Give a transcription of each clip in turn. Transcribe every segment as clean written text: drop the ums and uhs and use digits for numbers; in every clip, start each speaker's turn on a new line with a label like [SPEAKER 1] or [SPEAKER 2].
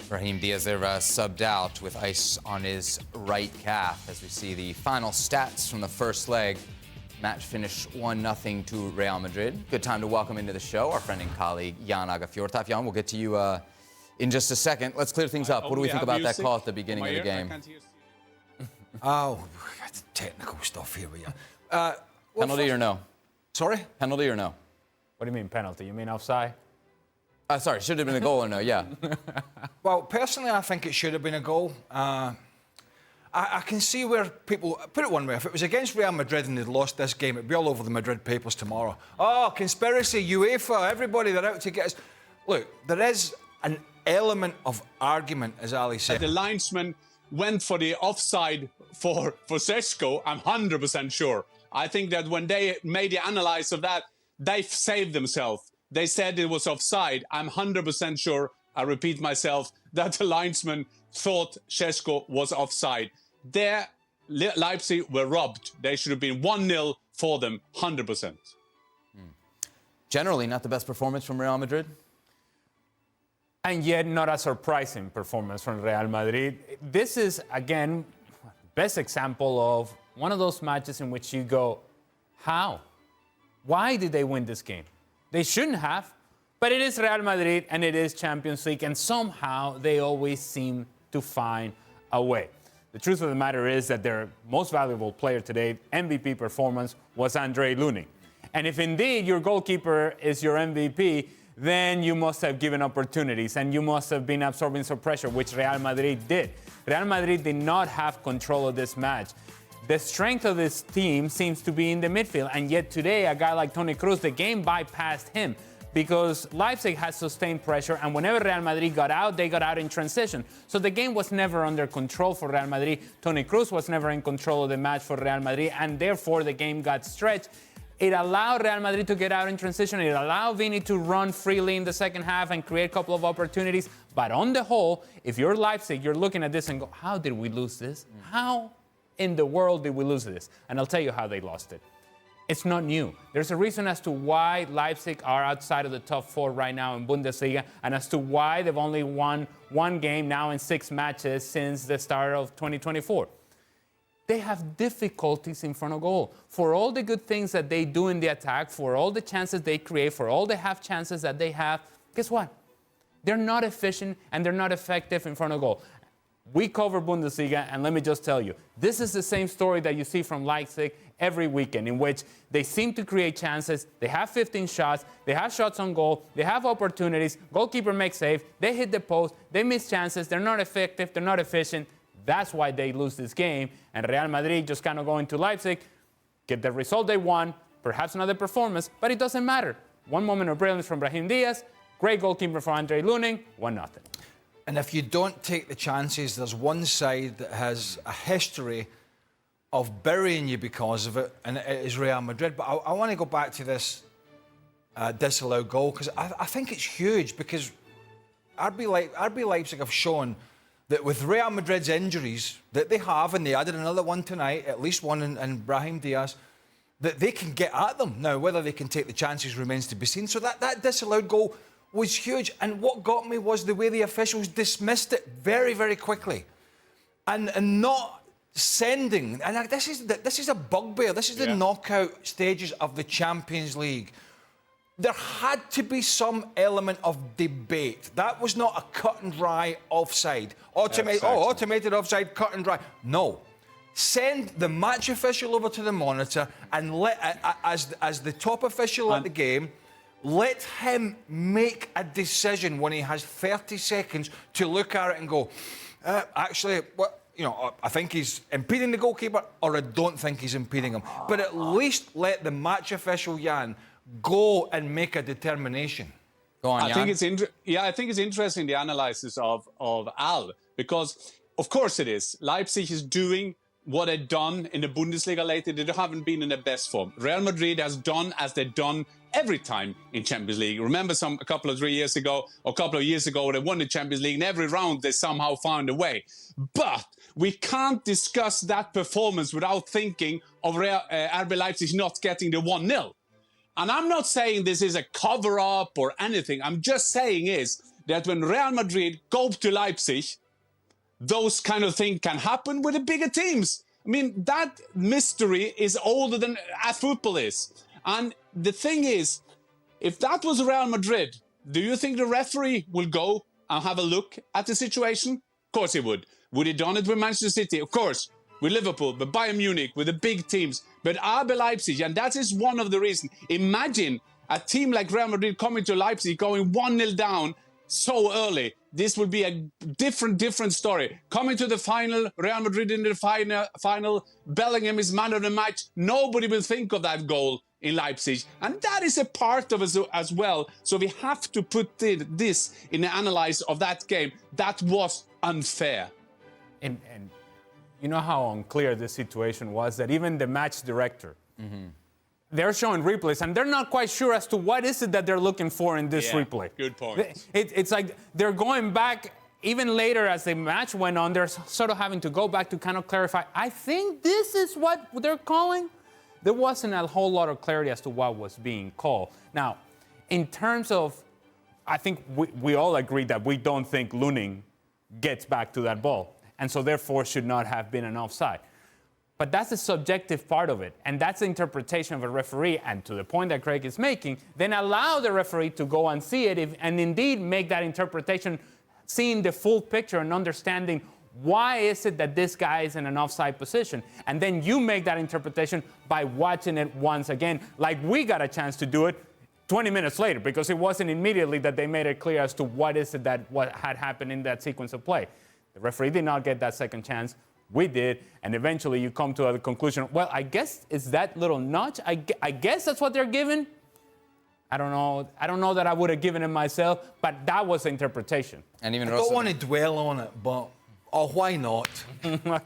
[SPEAKER 1] Brahim Diaz there subbed out with ice on his right calf as we see the final stats from the first leg. Match finished 1-0 to Real Madrid. Good time to welcome into the show our friend and colleague Aage Fjortoft. Jan, we'll get to you in just a second. Let's clear things up. What do we think about that call at the beginning of the game?
[SPEAKER 2] Oh, technical stuff here with you.
[SPEAKER 1] Penalty or no?
[SPEAKER 2] Sorry?
[SPEAKER 1] Penalty or no?
[SPEAKER 3] What do you mean penalty? You mean offside?
[SPEAKER 1] Sorry, should have been a goal or no? Yeah.
[SPEAKER 2] Well, personally, I think it should have been a goal. I can see where people... Put it one way, if it was against Real Madrid and they'd lost this game, it'd be all over the Madrid papers tomorrow. Oh, conspiracy, UEFA, everybody, they're out to get us. Look, there is an element of argument, as Ali said.
[SPEAKER 4] The linesman went for the offside for Šeško, I'm 100% sure. I think that when they made the analysis of that, they saved themselves. They said it was offside. I'm 100% sure, I repeat myself, that the linesman thought Šeško was offside. There, Leipzig were robbed. They should have been 1-0 for them, 100%.
[SPEAKER 1] Generally, not the best performance from Real Madrid.
[SPEAKER 3] And yet not a surprising performance from Real Madrid. This is, again, best example of one of those matches in which you go, how? Why did they win this game? They shouldn't have, but it is Real Madrid and it is Champions League, and somehow they always seem to find a way. The truth of the matter is that their most valuable player today, MVP performance, was Andre Lunin. And if indeed your goalkeeper is your MVP, then you must have given opportunities and you must have been absorbing some pressure, which Real Madrid did. Real Madrid did not have control of this match. The strength of this team seems to be in the midfield, and yet today, a guy like Toni Kroos, the game bypassed him because Leipzig had sustained pressure, and whenever Real Madrid got out, they got out in transition. So the game was never under control for Real Madrid. Toni Kroos was never in control of the match for Real Madrid, and therefore the game got stretched. It allowed Real Madrid to get out in transition. It allowed Vini to run freely in the second half and create a couple of opportunities. But on the whole, if you're Leipzig, you're looking at this and go, how did we lose this? How in the world did we lose this? And I'll tell you how they lost it. It's not new. There's a reason as to why Leipzig are outside of the top four right now in Bundesliga, and as to why they've only won one game now in 6 matches since the start of 2024. They have difficulties in front of goal. For all the good things that they do in the attack, for all the chances they create, for all the half chances that they have, guess what? They're not efficient and they're not effective in front of goal. We cover Bundesliga, and let me just tell you, this is the same story that you see from Leipzig every weekend, in which they seem to create chances, they have 15 shots, they have shots on goal, they have opportunities, goalkeeper makes save, they hit the post, they miss chances, they're not effective, they're not efficient. That's why they lose this game, and Real Madrid just kind of go into Leipzig, get the result they want, perhaps another performance, but it doesn't matter. One moment of brilliance from Brahim Diaz, great goalkeeper for Andre Lunin, 1-0.
[SPEAKER 2] And if you don't take the chances, there's one side that has a history of burying you because of it, and it is Real Madrid. But I want to go back to this disallowed goal, because I think it's huge, because RB Leipzig have shown that with Real Madrid's injuries that they have, and they added another one tonight, at least one in Brahim Diaz, that they can get at them. Now, whether they can take the chances remains to be seen. So that disallowed goal was huge. And what got me was the way the officials dismissed it very, very quickly. And not sending... And this is a bugbear. This is the knockout stages of the Champions League. There had to be some element of debate. That was not a cut and dry offside. Automated offside, cut and dry. No. Send the match official over to the monitor and let, as the top official at the game, let him make a decision when he has 30 seconds to look at it and go, actually, I think he's impeding the goalkeeper, or I don't think he's impeding him. But at least let the match official, Jan, go and make a determination.
[SPEAKER 1] Go on, Jan.
[SPEAKER 4] I think it's interesting, the analysis of Al, because of course it is. Leipzig is doing what they've done in the Bundesliga lately. They haven't been in their best form. Real Madrid has done as they've done every time in Champions League. Remember a couple of years ago, they won the Champions League. In every round, they somehow found a way. But we can't discuss that performance without thinking of RB Leipzig not getting the 1-0. And I'm not saying this is a cover-up or anything. I'm just saying is that when Real Madrid go to Leipzig, those kind of things can happen with the bigger teams. I mean, that mystery is older than football is. And the thing is, if that was Real Madrid, do you think the referee will go and have a look at the situation? Of course he would. Would he done it with Manchester City? Of course. With Liverpool, with Bayern Munich, with the big teams. But RB Leipzig, and that is one of the reasons. Imagine a team like Real Madrid coming to Leipzig, going 1-0 down so early. This would be a different story. Coming to the final, Real Madrid in the final, Bellingham is man of the match. Nobody will think of that goal in Leipzig. And that is a part of us as well. So we have to put this in the analysis of that game. That was unfair.
[SPEAKER 3] And you know how unclear this situation was, that even the match director, they're showing replays, and they're not quite sure as to what is it that they're looking for in this replay.
[SPEAKER 4] Good point.
[SPEAKER 3] It's like they're going back, even later as the match went on, they're sort of having to go back to kind of clarify, I think this is what they're calling. There wasn't a whole lot of clarity as to what was being called. Now, in terms of, I think we all agree that we don't think Luning gets back to that ball, and so therefore should not have been an offside. But that's the subjective part of it, and that's the interpretation of a referee. And to the point that Craig is making, then allow the referee to go and see it and indeed make that interpretation, seeing the full picture and understanding why is it that this guy is in an offside position. And then you make that interpretation by watching it once again, like we got a chance to do it 20 minutes later, because it wasn't immediately that they made it clear as to what is it that what had happened in that sequence of play. The referee did not get that second chance. We did, and eventually you come to a conclusion, well, I guess it's that little nudge. I guess that's what they're given. I don't know that I would have given it myself, but that was the interpretation.
[SPEAKER 1] And even
[SPEAKER 2] I don't want to dwell on it, but why not?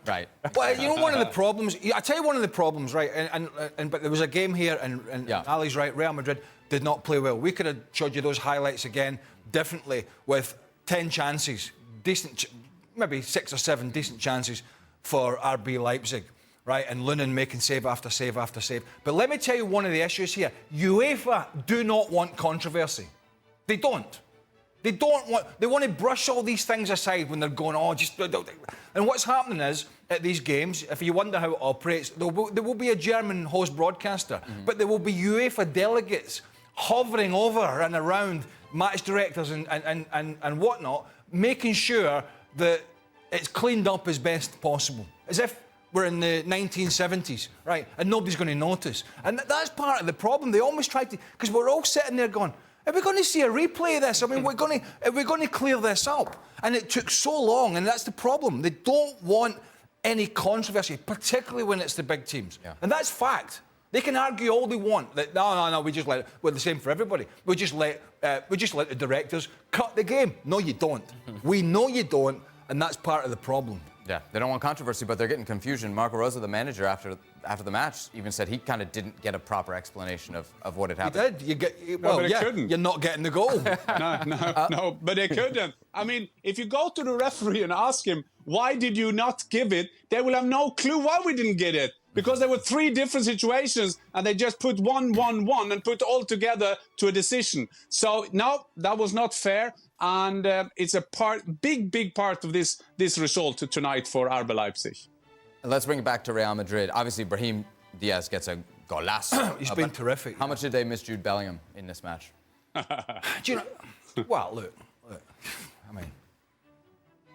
[SPEAKER 1] Right.
[SPEAKER 2] Well, you know, one of the problems, I tell you one of the problems, right, but there was a game here, and Ali's right, Real Madrid did not play well. We could have showed you those highlights again differently with 10 chances, maybe 6 or 7 decent chances for RB Leipzig, right? And Lunin making save after save after save. But let me tell you one of the issues here. UEFA do not want controversy. They don't. They want to brush all these things aside when they're going, and what's happening is, at these games, if you wonder how it operates, there will be a German host broadcaster, but there will be UEFA delegates hovering over and around match directors and whatnot, making sure that it's cleaned up as best possible, as if we're in the 1970s, right? And nobody's going to notice. And that's part of the problem. They almost try to, because we're all sitting there going, are we going to see a replay of this? I mean, are we going to clear this up? And it took so long, and that's the problem. They don't want any controversy, particularly when it's the big teams. Yeah. And that's fact. They can argue all they want. That, no, we're the same for everybody. We just let the directors cut the game. No, you don't. We know you don't. And that's part of the problem.
[SPEAKER 1] Yeah, they don't want controversy, but they're getting confusion. Marco Rosa, the manager, after the match, even said he kind of didn't get a proper explanation of what had happened.
[SPEAKER 2] He did. You're not getting the goal.
[SPEAKER 4] No, but they couldn't. I mean, if you go to the referee and ask him, why did you not give it? They will have no clue why we didn't get it. Because there were 3 different situations, and they just put 1-1-1 and put all together to a decision. So, no, that was not fair. And it's a big part of this result tonight for RB Leipzig.
[SPEAKER 1] Let's bring it back to Real Madrid. Obviously, Brahim Diaz gets a golazo.
[SPEAKER 2] He's been terrific.
[SPEAKER 1] How much did they miss Jude Bellingham in this match?
[SPEAKER 2] Do you know? Well, look.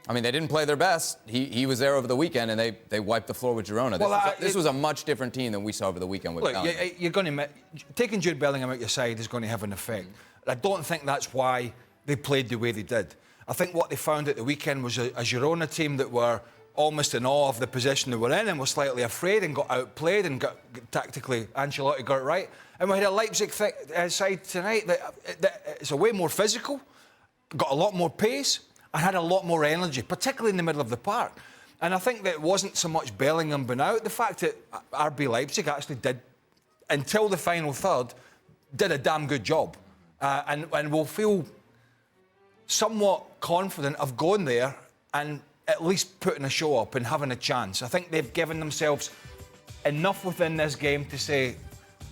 [SPEAKER 1] I mean, they didn't play their best. He was there over the weekend, and they wiped the floor with Girona. This was a much different team than we saw over the weekend with Bellingham.
[SPEAKER 2] You're going to taking Jude Bellingham out your side is going to have an effect. I don't think that's why they played the way they did. I think what they found at the weekend was a Girona team that were almost in awe of the position they were in and were slightly afraid and got outplayed and got tactically, Ancelotti got it right. And we had a Leipzig side tonight that it's a way more physical, got a lot more pace, and had a lot more energy, particularly in the middle of the park. And I think that it wasn't so much Bellingham being out. The fact that RB Leipzig actually did, until the final third, did a damn good job. And will feel somewhat confident of going there and at least putting a show up and having a chance. I think they've given themselves enough within this game to say,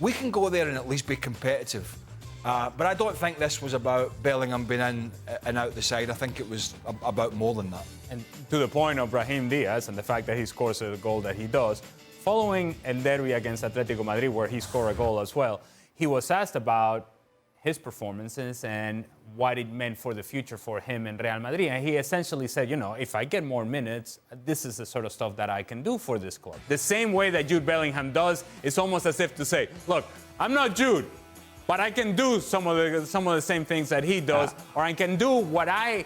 [SPEAKER 2] we can go there and at least be competitive. But I don't think this was about Bellingham being in and out the side. I think it was about more than that.
[SPEAKER 3] And to the point of Brahim Diaz and the fact that he scores the goal that he does, following El Derby against Atletico Madrid, where he scored a goal as well, he was asked about his performances and what it meant for the future for him in Real Madrid. And he essentially said, you know, if I get more minutes, this is the sort of stuff that I can do for this club. The same way that Jude Bellingham does, it's almost as if to say, look, I'm not Jude, but I can do some of the same things that he does, or I can do what I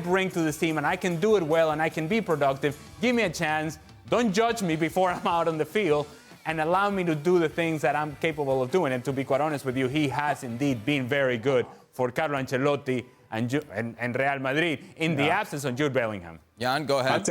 [SPEAKER 3] bring to this team, and I can do it well, and I can be productive. Give me a chance. Don't judge me before I'm out on the field, and allow me to do the things that I'm capable of doing. And to be quite honest with you, he has indeed been very good for Carlo Ancelotti and Real Madrid in the absence of Jude Bellingham.
[SPEAKER 1] Jan, go ahead.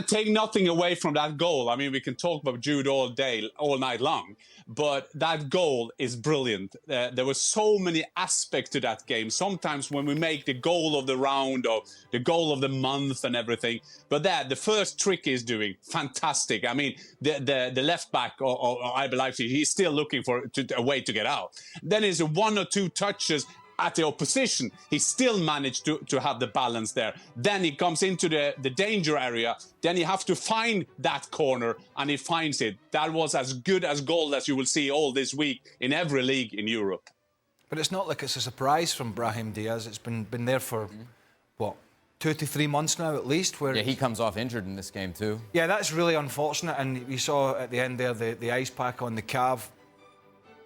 [SPEAKER 4] Take nothing away from that goal. I mean, we can talk about Jude all day, all night long, but that goal is brilliant. There were so many aspects to that game. Sometimes when we make the goal of the round or the goal of the month and everything, but the first trick is doing fantastic. I mean, the left back or RB Leipzig, he's still looking for a way to get out. Then it's one or two touches at the opposition, he still managed to have the balance there. Then he comes into the danger area. Then you have to find that corner, and he finds it. That was as good as goal as you will see all this week in every league in Europe.
[SPEAKER 2] But it's not like it's a surprise from Brahim Diaz. It's been there for, what, 2 to 3 months now at least. Where
[SPEAKER 1] Yeah, he comes off injured in this game too.
[SPEAKER 2] Yeah, that's really unfortunate. And you saw at the end there the ice pack on the calf.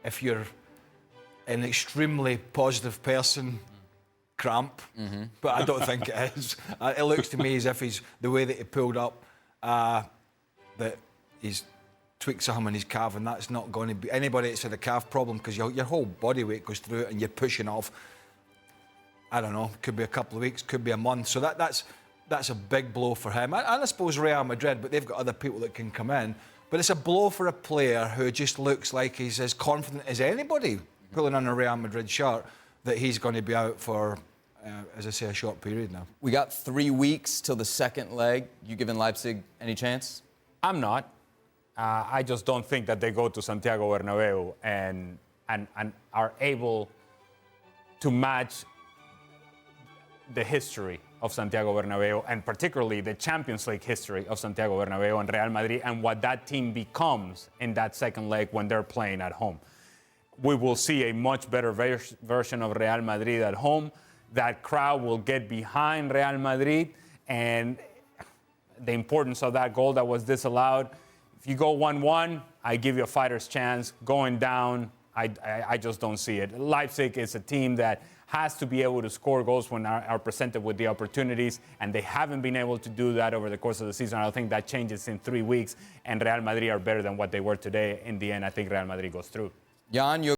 [SPEAKER 2] If you're an extremely positive person, cramp, but I don't think it is. It looks to me as if the way that he pulled up, that he's tweaked something in his calf, and that's not going to be anybody that's had a calf problem, because your whole body weight goes through it and you're pushing off. I don't know, could be a couple of weeks, could be a month. So that's a big blow for him. And I suppose Real Madrid, but they've got other people that can come in. But it's a blow for a player who just looks like he's as confident as anybody pulling on a Real Madrid shirt, that he's going to be out for, as I say, a short period now.
[SPEAKER 1] We got 3 weeks till the second leg. You giving Leipzig any chance?
[SPEAKER 3] I'm not. I just don't think that they go to Santiago Bernabeu and are able to match the history of Santiago Bernabeu, and particularly the Champions League history of Santiago Bernabeu and Real Madrid, and what that team becomes in that second leg when they're playing at home. We will see a much better version of Real Madrid at home. That crowd will get behind Real Madrid, and the importance of that goal that was disallowed. If you go 1-1, I give you a fighter's chance. Going down, I just don't see it. Leipzig is a team that has to be able to score goals when are presented with the opportunities, and they haven't been able to do that over the course of the season. I don't think that changes in 3 weeks, and Real Madrid are better than what they were today. In the end, I think Real Madrid goes through.
[SPEAKER 1] Jan, you